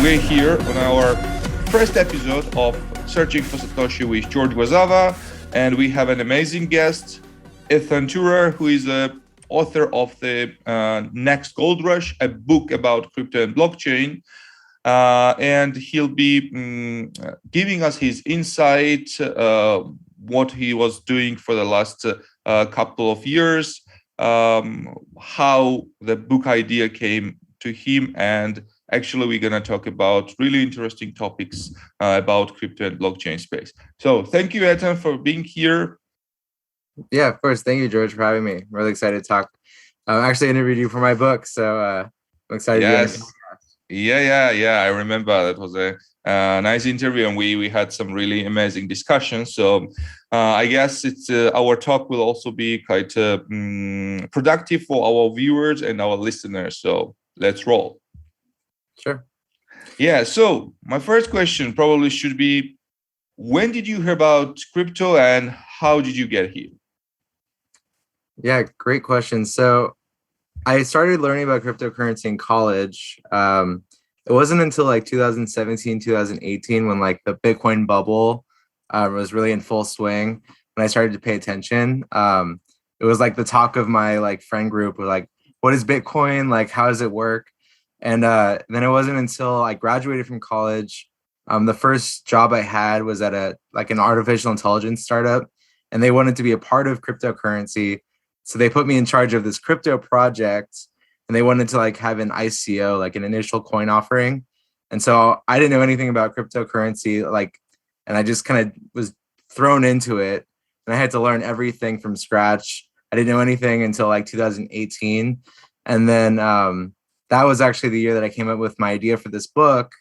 we're here on our first episode of Searching for Satoshi with George Gvazava, and we have an amazing guest, Turer, who is the author of the Next Gold Rush, a book about crypto and blockchain. And he'll be giving us his insight, what he was doing for the last couple of years, how the book idea came to him, and actually we're going to talk about really interesting topics about crypto and blockchain space. So thank you, Ethan, for being here. Yeah, of course. Thank you, George, for having me. I'm really excited to talk. I actually interviewed you for my book, so I'm excited to be on the podcast. Yeah. I remember that was a nice interview, and we had some really amazing discussions. So I guess it's our talk will also be quite productive for our viewers and our listeners. So let's roll. Sure. Yeah. So my first question probably should be, when did you hear about crypto and how did you get here? Yeah, great question. So I started learning about cryptocurrency in college. It wasn't until like 2017, 2018 when like the Bitcoin bubble was really in full swing when I started to pay attention. It was like the talk of my like friend group were like, what is Bitcoin? Like, how does it work? And then it wasn't until I graduated from college. The first job I had was at an artificial intelligence startup, and they wanted to be a part of cryptocurrency. So they put me in charge of this crypto project, and they wanted to like have an ICO, like an initial coin offering. And so I didn't know anything about cryptocurrency, and I just kind of was thrown into it, and I had to learn everything from scratch. I didn't know anything until like 2018. And then that was actually the year that I came up with my idea for this book.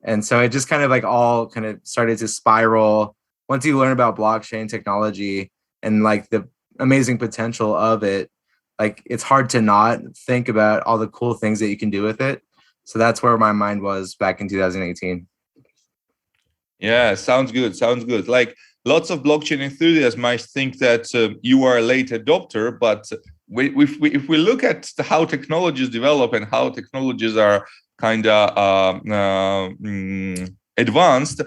And so it just kind of like all kind of started to spiral. Once you learn about blockchain technology and like the amazing potential of it, like it's hard to not think about all the cool things that you can do with it. So that's where my mind was back in 2018. Yeah, sounds good. Like lots of blockchain enthusiasts might think that you are a late adopter, but if we look at how technologies develop and how technologies are kind of advanced,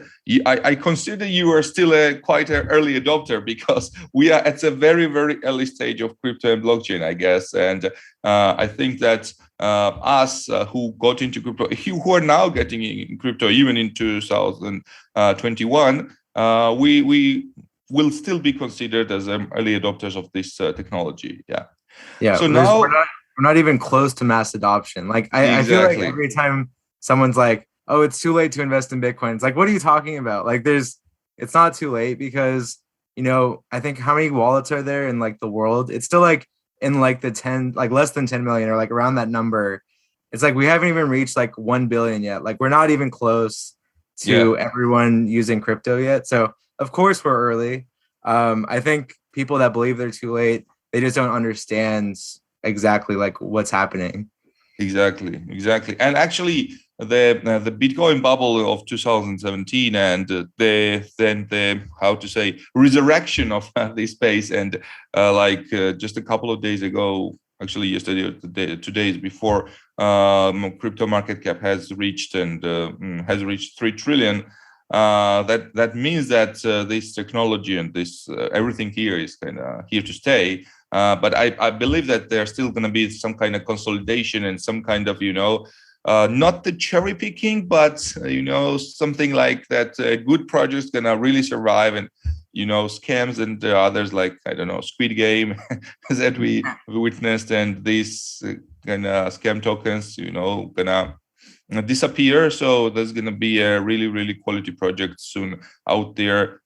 I consider you are still quite an early adopter, because we are at a very, very early stage of crypto and blockchain, I guess. And I think that us who got into crypto, who are now getting in crypto, even in 2021, we will still be considered as early adopters of this technology. Yeah. So now we're not even close to mass adoption. Like I feel like every time someone's like, oh, it's too late to invest in Bitcoin, it's like, what are you talking about? Like it's not too late, because, I think how many wallets are there in like the world? It's still like in like less than 10 million, or like around that number. It's like, we haven't even reached like 1 billion yet. Like we're not even close to everyone using crypto yet. So of course we're early. I think people that believe they're too late, they just don't understand exactly like what's happening. Exactly. And actually, the Bitcoin bubble of 2017 and the how to say resurrection of this space, and just a couple of days ago, actually yesterday or 2 days before, crypto market cap has reached 3 trillion. That means that this technology and this everything here is kind of here to stay. But I believe that there's still going to be some kind of consolidation and some kind of, not the cherry picking, but, something like that. Good projects going to really survive, and, scams and others like, I don't know, Squid Game that we witnessed, and these kind of scam tokens, gonna disappear. So there's going to be a really, really quality project soon out there,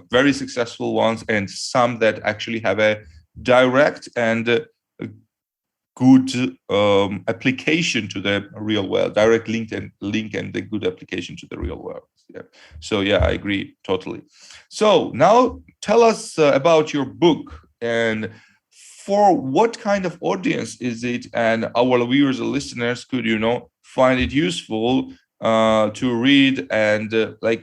very successful ones, and some that actually have a direct and good application to the real world, direct link and the good application to the real world. So I agree totally. So now tell us about your book, and for what kind of audience is it, and our viewers and listeners could find it useful to read, and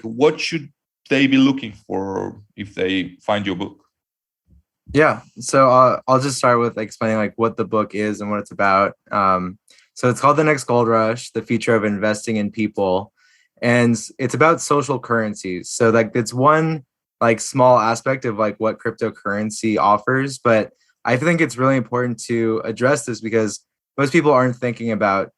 what should they be looking for if they find your book? Yeah, so I'll just start with explaining like what the book is and what it's about. So it's called The Next Gold Rush: The Future of Investing in People. and it's about social currencies. So like it's one like small aspect of like what cryptocurrency offers, but I think it's really important to address this because most people aren't thinking about,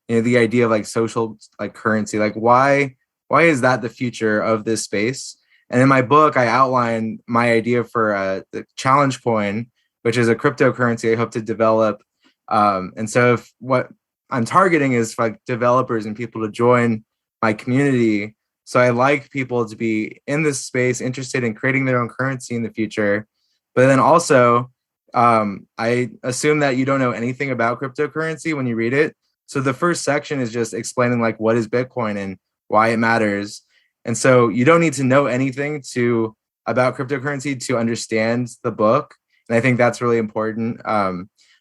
you know, the idea of like social like currency. Like why is that the future of this space? And in my book, I outline my idea for the challenge coin, which is a cryptocurrency I hope to develop. And so if what I'm targeting is like developers and people to join my community. So I like people to be in this space, interested in creating their own currency in the future. But then also, I assume that you don't know anything about cryptocurrency when you read it. So the first section is just explaining like what is Bitcoin and why it matters. And so you don't need to know anything to about cryptocurrency to understand the book. And I think that's really important.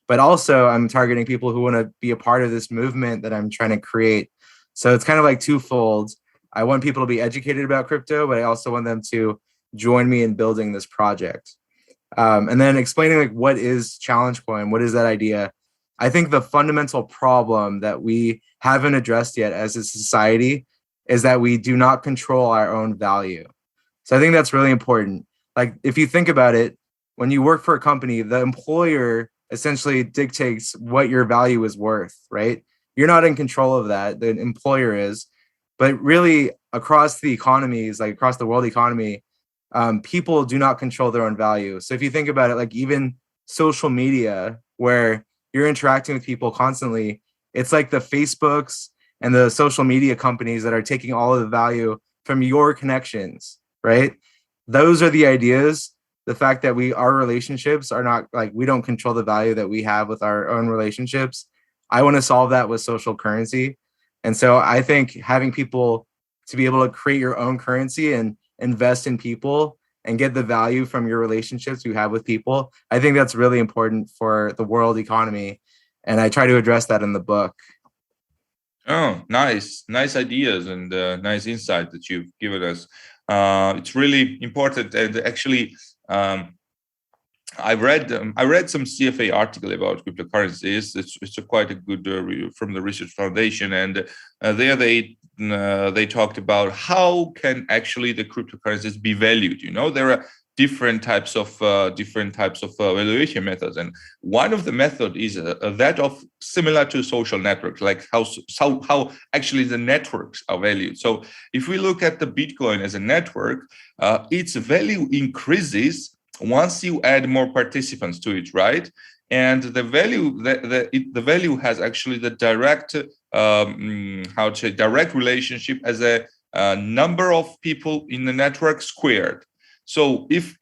But also I'm targeting people who want to be a part of this movement that I'm trying to create. So it's kind of like twofold. I want people to be educated about crypto, but I also want them to join me in building this project. And then explaining like what is challenge coin, what is that idea? I think the fundamental problem that we haven't addressed yet as a society is that we do not control our own value. So I think that's really important. Like if you think about it, when you work for a company, the employer essentially dictates what your value is worth, right? You're not in control of that. The employer is. But really across the economies, like across the world economy, people do not control their own value. So if you think about it, like even social media, where you're interacting with people constantly, it's like the Facebooks and the social media companies that are taking all of the value from your connections, right? Those are the ideas. The fact that our relationships are not like, we don't control the value that we have with our own relationships. I want to solve that with social currency. And so I think having people to be able to create your own currency and invest in people and get the value from your relationships you have with people, I think that's really important for the world economy. And I try to address that in the book. Oh, nice ideas and nice insight that you've given us. It's really important, and actually, I read some CFA article about cryptocurrencies. It's quite a good from the Research Foundation, and there they talked about how can actually the cryptocurrencies be valued. You know, there are different types of valuation methods, and one of the method is that of similar to social networks, like how actually the networks are valued. So if we look at the Bitcoin as a network, its value increases once you add more participants to it, right? And the value has actually the direct direct relationship as a number of people in the network squared. So if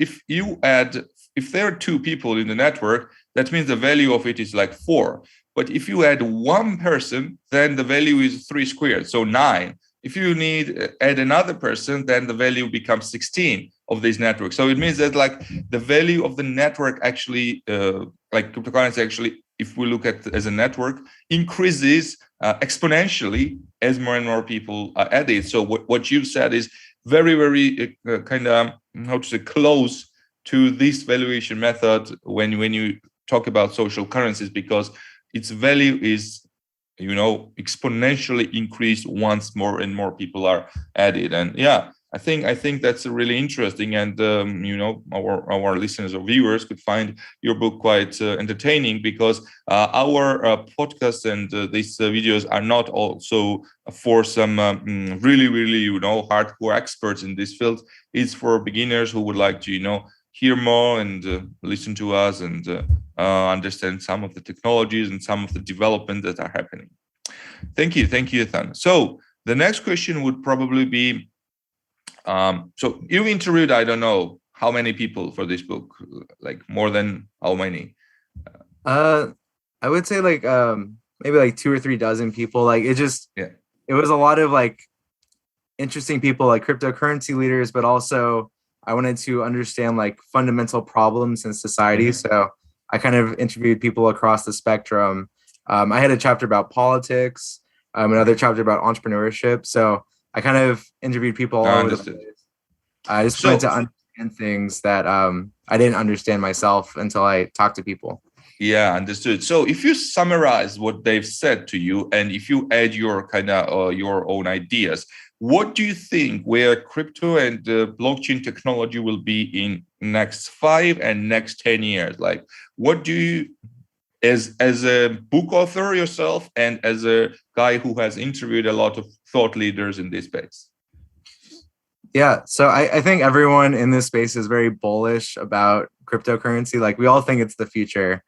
there are 2 people in the network, that means the value of it is like 4. But if you add 1 person, then the value is 3 squared, so 9. If you add another person, then the value becomes 16 of this network. So it means that like the value of the network actually, like cryptocurrency actually, if we look at as a network, increases exponentially as more and more people are added. So what you've said is very, very kind of close to this valuation method when you talk about social currencies, because its value is, you know, exponentially increased once more and more people are added. And yeah, I think that's really interesting, and you know, our listeners or viewers could find your book quite entertaining, because our podcast and these videos are not also for some really, you know, hardcore experts in this field. It's for beginners who would like to, you know, hear more and listen to us and understand some of the technologies and some of the development that are happening. Thank you, Ethan. So the next question would probably be, so you interviewed, I don't know how many people for this book, like more than how many? I would say like maybe like 2 or 3 dozen people. Like it was a lot of like interesting people, like cryptocurrency leaders, but also I wanted to understand like fundamental problems in society. Mm-hmm. So I kind of interviewed people across the spectrum. I had a chapter about politics, another chapter about entrepreneurship. So I kind of interviewed people all over the place. I just wanted to understand things that I didn't understand myself until I talked to people. Yeah, understood. So if you summarize what they've said to you, and if you add your kind of your own ideas, what do you think where crypto and blockchain technology will be in next 5 and next 10 years? Like, what do you, as a book author yourself and as a guy who has interviewed a lot of thought leaders in this space? Yeah, so I think everyone in this space is very bullish about cryptocurrency. Like we all think it's the future.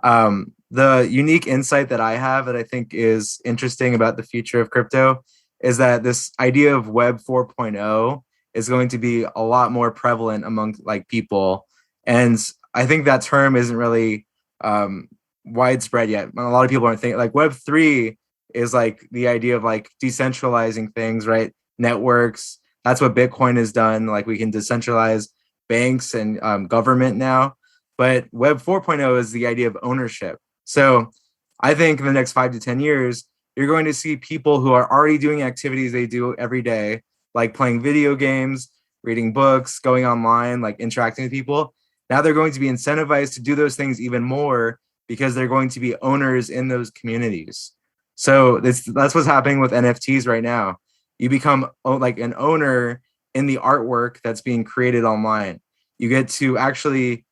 The unique insight that I have that I think is interesting about the future of crypto is that this idea of Web 4.0 is going to be a lot more prevalent among like people. And I think that term isn't really widespread yet. A lot of people aren't thinking like Web 3 is like the idea of like decentralizing things, right? Networks. That's what Bitcoin has done. Like we can decentralize banks and government now. But Web 4.0 is the idea of ownership. So I think in the next 5 to 10 years, you're going to see people who are already doing activities they do every day, like playing video games, reading books, going online, like interacting with people. Now they're going to be incentivized to do those things even more because they're going to be owners in those communities. So that's what's happening with NFTs right now. You become like an owner in the artwork that's being created online. You get to actually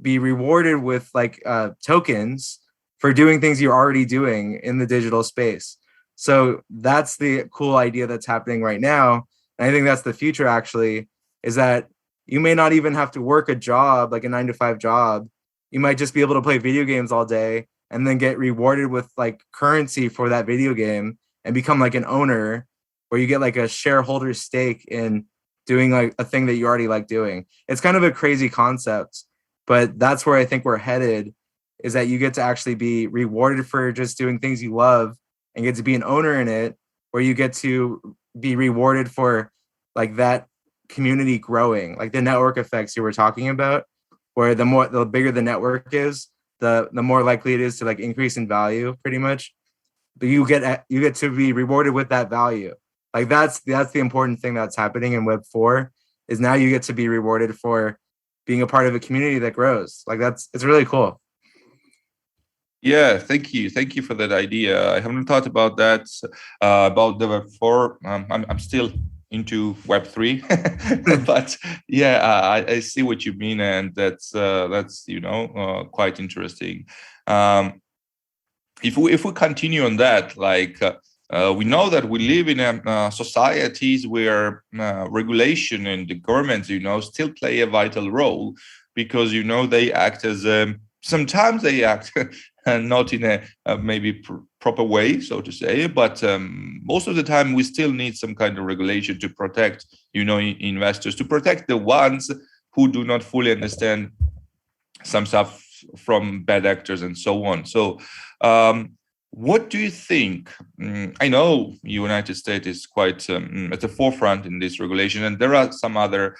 be rewarded with like tokens for doing things you're already doing in the digital space. So that's the cool idea that's happening right now. And I think that's the future actually, is that you may not even have to work a job, like a 9 to 5 job. You might just be able to play video games all day and then get rewarded with like currency for that video game and become like an owner where you get like a shareholder stake in doing like a thing that you already like doing. It's kind of a crazy concept, but that's where I think we're headed, is that you get to actually be rewarded for just doing things you love and get to be an owner in it, where you get to be rewarded for like that community growing, like the network effects you were talking about, where the bigger the network is, the more likely it is to like increase in value pretty much. But you get to be rewarded with that value. Like that's the important thing that's happening in Web 4, is now you get to be rewarded for being a part of a community that grows. Like it's really cool. Yeah, thank you for that idea. I haven't thought about that about the Web 4. I'm still into Web 3, but yeah, I see what you mean, and that's quite interesting. If we continue on that, like we know that we live in societies where regulation and the governments, still play a vital role, because they act as sometimes they act not in a maybe proper way, so to say, but most of the time we still need some kind of regulation to protect investors, to protect the ones who do not fully understand some stuff from bad actors and so on. So what do you think? I know United States is quite at the forefront in this regulation, and there are some other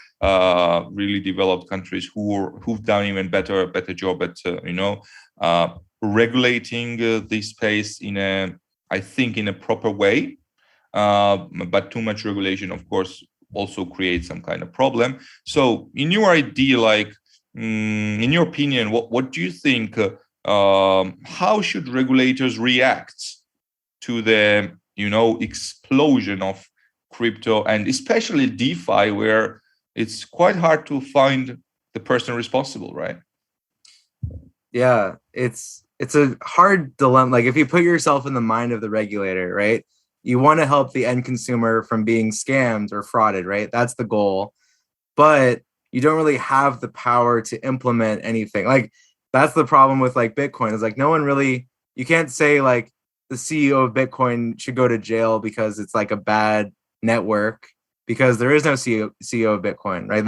really developed countries who've done even better job at regulating this space I think in a proper way. But too much regulation, of course, also creates some kind of problem. So in your idea, like in your opinion, what do you think? How should regulators react to the explosion of crypto, and especially DeFi, where it's quite hard to find the person responsible, right? Yeah, it's a hard dilemma. Like if you put yourself in the mind of the regulator, right? You want to help the end consumer from being scammed or frauded, right? That's the goal. But you don't really have the power to implement anything. Like that's the problem with like Bitcoin, is like no one really, you can't say like the CEO of Bitcoin should go to jail because it's like a bad network, because there is no CEO of Bitcoin, right?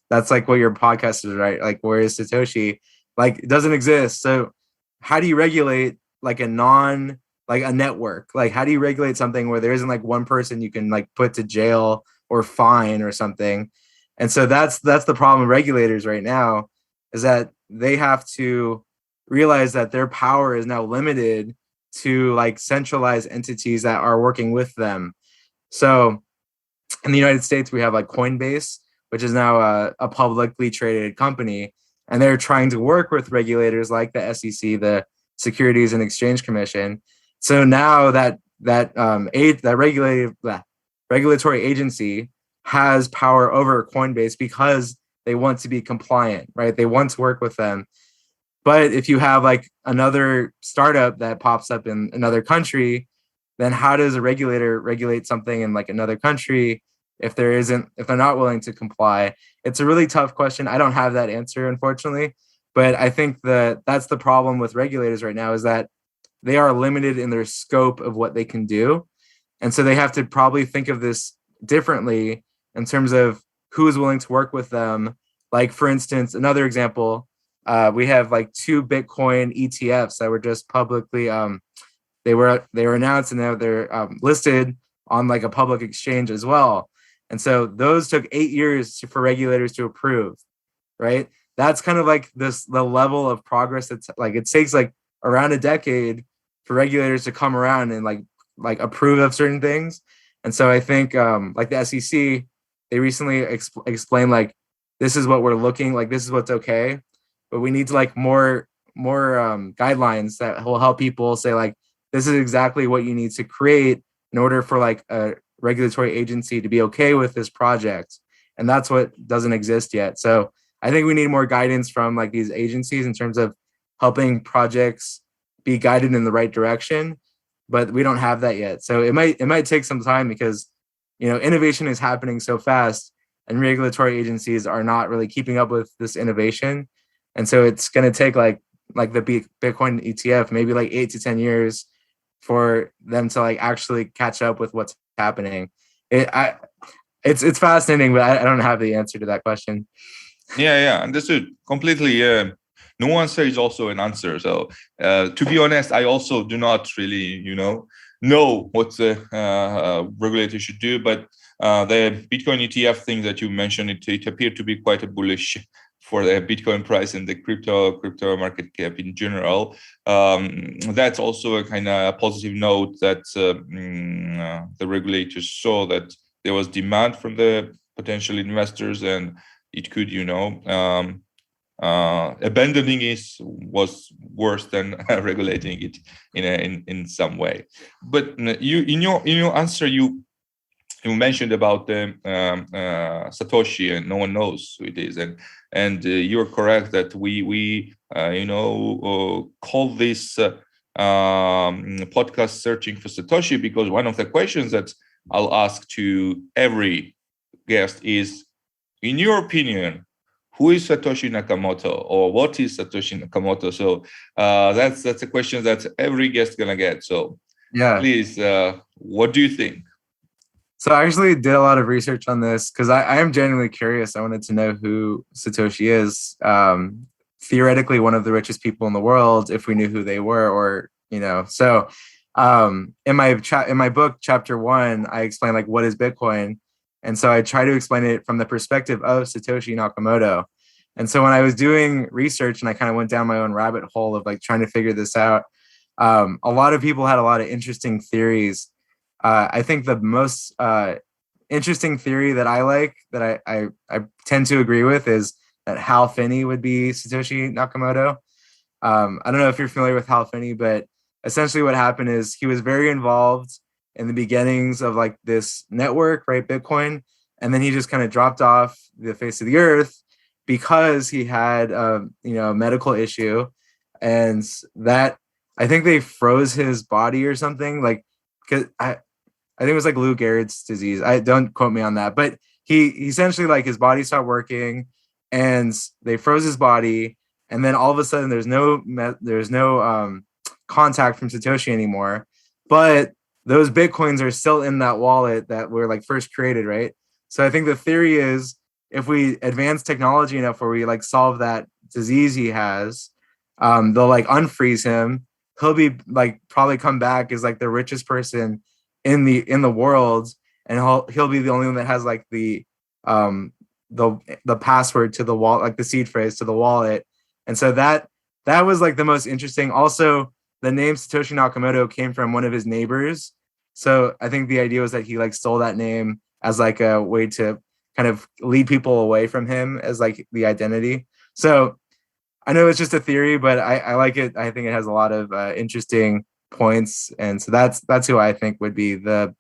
That's like what your podcast is, right? Like where is Satoshi? Like it doesn't exist. So how do you regulate like a network? Like how do you regulate something where there isn't like one person you can like put to jail or fine or something? And so that's the problem with regulators right now, is that they have to realize that their power is now limited to like centralized entities that are working with them. So in the United States, we have like Coinbase, which is now a publicly traded company. and they're trying to work with regulators like the SEC, the Securities and Exchange Commission. So now that regulatory agency has power over Coinbase because they want to be compliant, right? They want to work with them. But if you have like another startup that pops up in another country, then how does a regulator regulate something in like another country if they're not willing to comply? It's a really tough question. I don't have that answer, unfortunately. But I think that's the problem with regulators right now, is that they are limited in their scope of what they can do. And so they have to probably think of this differently in terms of who is willing to work with them. Like, for instance, another example, we have like 2 Bitcoin ETFs that were just publicly, they were announced, and now they're listed on like a public exchange as well. And so those took 8 years for regulators to approve, right? That's kind of like the level of progress. That's like, it takes like around a decade for regulators to come around and like approve of certain things. And so I think like the SEC, they recently explained like, this is what we're looking like, this is what's okay, but we need to like more guidelines that will help people say like, this is exactly what you need to create in order for like a regulatory agency to be okay with this project. And that's what doesn't exist yet. So I think we need more guidance from like these agencies in terms of helping projects be guided in the right direction, but we don't have that yet. So it might take some time because, innovation is happening so fast and regulatory agencies are not really keeping up with this innovation. And so it's going to take like the Bitcoin ETF, maybe like 8 to 10 years for them to like actually catch up with what's happening. It's fascinating, but I don't have the answer to that question. Yeah, understood completely. No answer is also an answer. So to be honest, I also do not really, know what the regulator should do. But the Bitcoin ETF thing that you mentioned, it appeared to be quite a bullish for the Bitcoin price and the crypto market cap in general. That's also a kind of positive note that the regulators saw that there was demand from the potential investors, and it could, abandoning it was worse than regulating it in some way. But you in your answer, you mentioned about the Satoshi, and no one knows who it is, and you're correct that we call this podcast Searching for Satoshi, because one of the questions that I'll ask to every guest is, in your opinion, who is Satoshi Nakamoto, or what is Satoshi Nakamoto? So that's a question that every guest gonna get. So yeah, please, what do you think? So I actually did a lot of research on this because I am genuinely curious. I wanted to know who Satoshi is. Theoretically, one of the richest people in the world, if we knew who they were, or So in my book, chapter 1, I explain like, what is Bitcoin. And so I try to explain it from the perspective of Satoshi Nakamoto. And so when I was doing research and I kind of went down my own rabbit hole of like trying to figure this out, a lot of people had a lot of interesting theories. I think the most interesting theory that I like, that I tend to agree with, is that Hal Finney would be Satoshi Nakamoto. I don't know if you're familiar with Hal Finney, but essentially what happened is he was very involved in the beginnings of like this network, right, Bitcoin, and then he just kind of dropped off the face of the earth because he had a medical issue, and that I think they froze his body or something, like, because I think it was like Lou Gehrig's disease. I don't quote me on that, but he essentially, like, his body stopped working and they froze his body, and then all of a sudden there's no contact from Satoshi anymore, but those Bitcoins are still in that wallet that were like first created, right? So I think the theory is, if we advance technology enough where we like solve that disease he has, they'll like unfreeze him. He'll be like probably come back as like the richest person in the world, and he'll be the only one that has like the password to the wallet, like the seed phrase to the wallet. And so that was like the most interesting. Also, the name Satoshi Nakamoto came from one of his neighbors. So I think the idea was that he like stole that name as like a way to kind of lead people away from him as like the identity. So I know it's just a theory, but I like it. I think it has a lot of interesting points, and so that's who I think would be the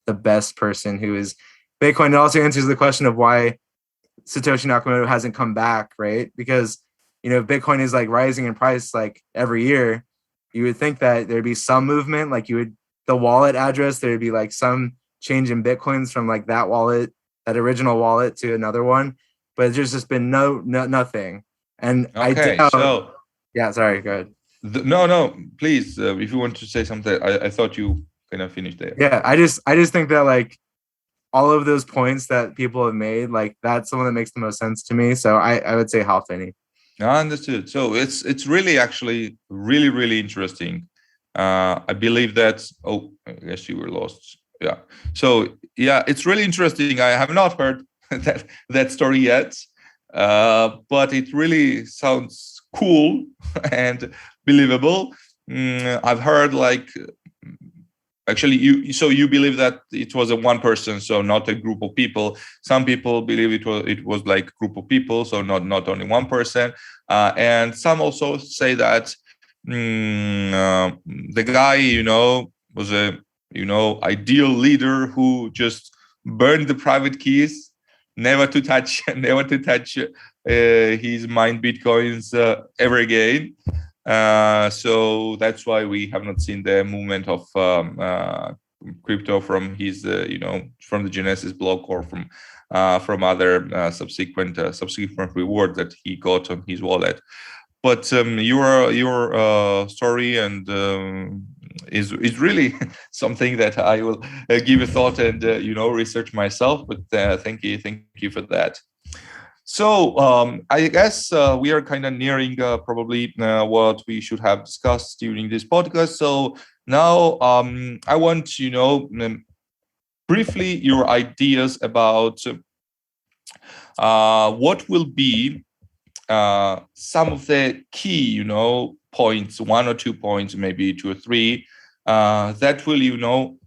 best person who is Bitcoin. It also answers the question of why Satoshi Nakamoto hasn't come back, right? Because if Bitcoin is like rising in price like every year, you would think that there'd be some movement, like the wallet address, there'd be like some change in Bitcoins from like that wallet, that original wallet to another one, but there's just been nothing. And I Okay, doubt. so Yeah, sorry, go ahead. no, please, if you want to say something, I thought you kind of finished there. Yeah, I just think that like all of those points that people have made, like that's the one that makes the most sense to me. So I would say Hal Finney. I understood. So it's really actually really interesting. I believe that. Oh, I guess you were lost. Yeah. So yeah, it's really interesting. I have not heard that story yet, but it really sounds cool and believable. I've heard like actually you believe that it was a one person, so not a group of people. Some people believe it was like a group of people, so not only one person. And some also say that the guy was a ideal leader who just burned the private keys, never to touch his mined bitcoins ever again. So that's why we have not seen the movement of crypto from his, from the Genesis block or from other subsequent reward that he got on his wallet. But your story and is really something that I will give a thought and research myself. But thank you for that. So I guess we are kind of nearing probably what we should have discussed during this podcast. So now I want to know briefly your ideas about what will be some of the key, points, 1 or 2 points, maybe 2 or 3, that will,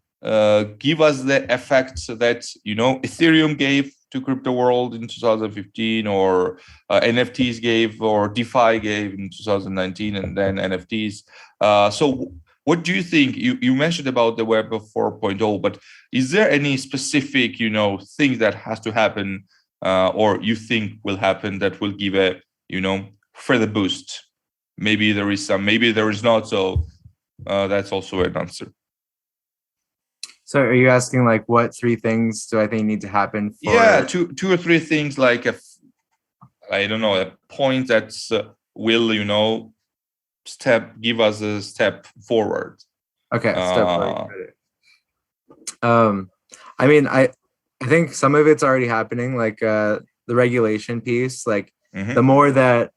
give us the effects that, Ethereum gave to crypto world in 2015, or NFTs gave, or DeFi gave in 2019, and then NFTs. So what do you think? You mentioned about the Web of 4.0, but is there any specific, thing that has to happen, or you think will happen, that will give a, further boost? Maybe there is some, maybe there is not. So that's also an answer. So are you asking like what 3 things do I think need to happen for? Yeah, two or three things, like I don't know, a point that's will give us a step forward. Okay, step forward. I mean, I think some of it's already happening, like the regulation piece. Like the more that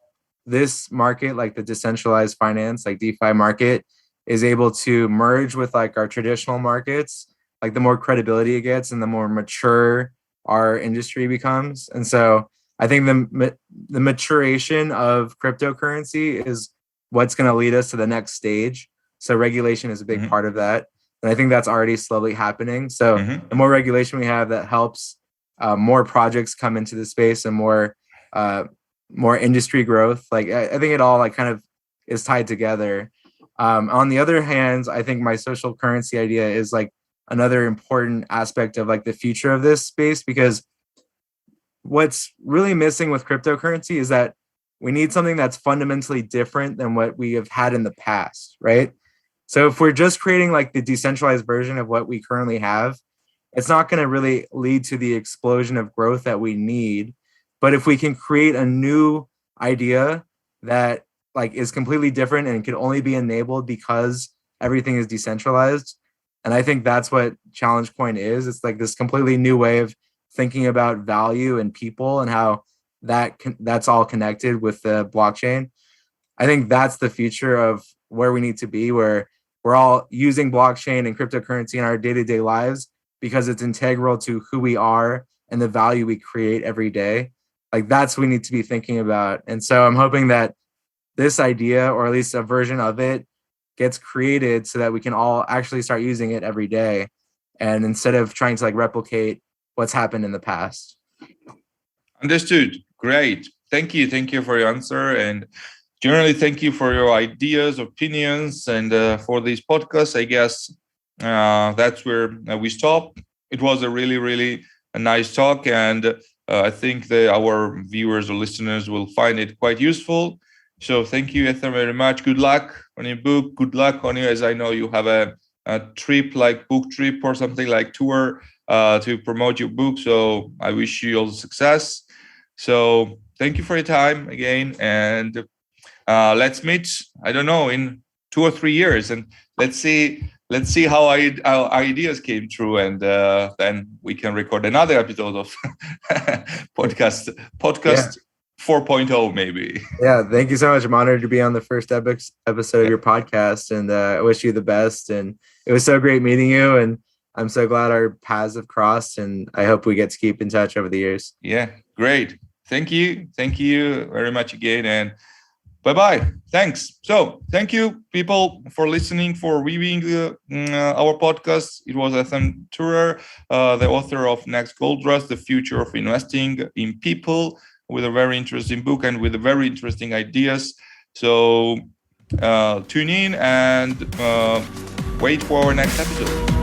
this market, like the decentralized finance, like DeFi market, is able to merge with like our traditional markets, like the more credibility it gets and the more mature our industry becomes. And so I think the maturation of cryptocurrency is what's going to lead us to the next stage. So regulation is a big part of that. And I think that's already slowly happening. So the more regulation we have, that helps more projects come into the space and more industry growth. Like I think it all like kind of is tied together. On the other hand, I think my social currency idea is like another important aspect of like the future of this space, because what's really missing with cryptocurrency is that we need something that's fundamentally different than what we have had in the past, right? So if we're just creating like the decentralized version of what we currently have, it's not going to really lead to the explosion of growth that we need. But if we can create a new idea that like is completely different and can only be enabled because everything is decentralized, and I think that's what Challenge Coin is. It's like this completely new way of thinking about value and people and how that's all connected with the blockchain. I think that's the future of where we need to be, where we're all using blockchain and cryptocurrency in our day-to-day lives because it's integral to who we are and the value we create every day. Like that's what we need to be thinking about. And so I'm hoping that this idea, or at least a version of it, gets created so that we can all actually start using it every day. And instead of trying to like replicate what's happened in the past. Understood. Great. Thank you. Thank you for your answer. And generally, thank you for your ideas, opinions, and for these podcasts. I guess that's where we stop. It was a really, really a nice talk, and I think that our viewers or listeners will find it quite useful. So thank you, Ethan, very much. Good luck on your book. Good luck on you, as I know you have a trip, like book trip or something like tour to promote your book. So I wish you all the success. So thank you for your time again, and let's meet. I don't know, in 2 or 3 years, and let's see how our ideas came true, and then we can record another episode of podcast Yeah. 4.0 maybe. Yeah, thank you so much. I'm honored to be on the first episode of your podcast, and I wish you the best. And it was so great meeting you, and I'm so glad our paths have crossed, and I hope we get to keep in touch over the years. Yeah, great. Thank you very much again, and bye-bye. Thanks. So thank you, people, for listening, for viewing our podcast. It was Ethan Turer, the author of Next Gold Rush, The Future of Investing in People, with a very interesting book and with very interesting ideas. So tune in and wait for our next episode.